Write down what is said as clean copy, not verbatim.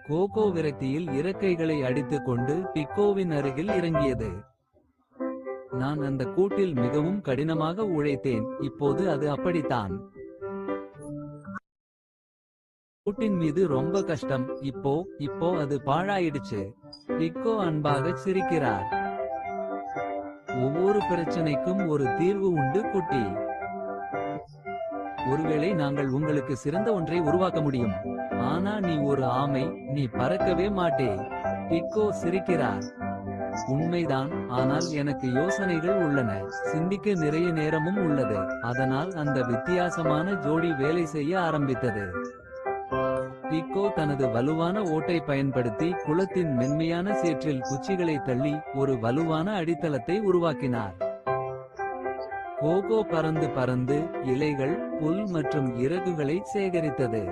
Cocoa விரக்தியில் இறக்கைகளை அடித்துக் கொண்டு பிக்கோவின் அருகில் இறங்கியது. நான் அந்த கூட்டில் மிகவும் கடினமாக உழைத்தேன், இப்போது அது அப்படித்தான். கூட்டின் மீது ரொம்ப கஷ்டம், இப்போ அது பாழாயிடுச்சு. பிக்கோ அன்பாகச் சிரிக்கிறார். ஒவ்வொரு பிரச்சனைக்கும் ஒரு தீர்வு உண்டு குட்டி. ஒருவேளை நாங்கள் உங்களுக்கு சிறந்த ஒன்றை உருவாக்க முடியும். ஆனா நீ ஒரு ஆமை, நீ பறக்கவே மாட்டே. பிக்கோ சிரிக்கிறார். உண்மைதான், ஆனால் எனக்கு யோசனைகள் உள்ளன. சிந்திக்க நிறைய நேரமும் உள்ளது. அதனால் அந்த வித்தியாசமான ஜோடி வேலை செய்ய ஆரம்பித்தது. பிக்கோ தனது வலுவான ஓட்டை பயன்படுத்தி குளத்தின் மென்மையான சேற்றில் குச்சிகளை தள்ளி ஒரு வலுவான அடித்தளத்தை உருவாக்கினார். கோகோ பறந்து பறந்து இலைகள், புல் மற்றும் இறகுகளை சேகரித்தது.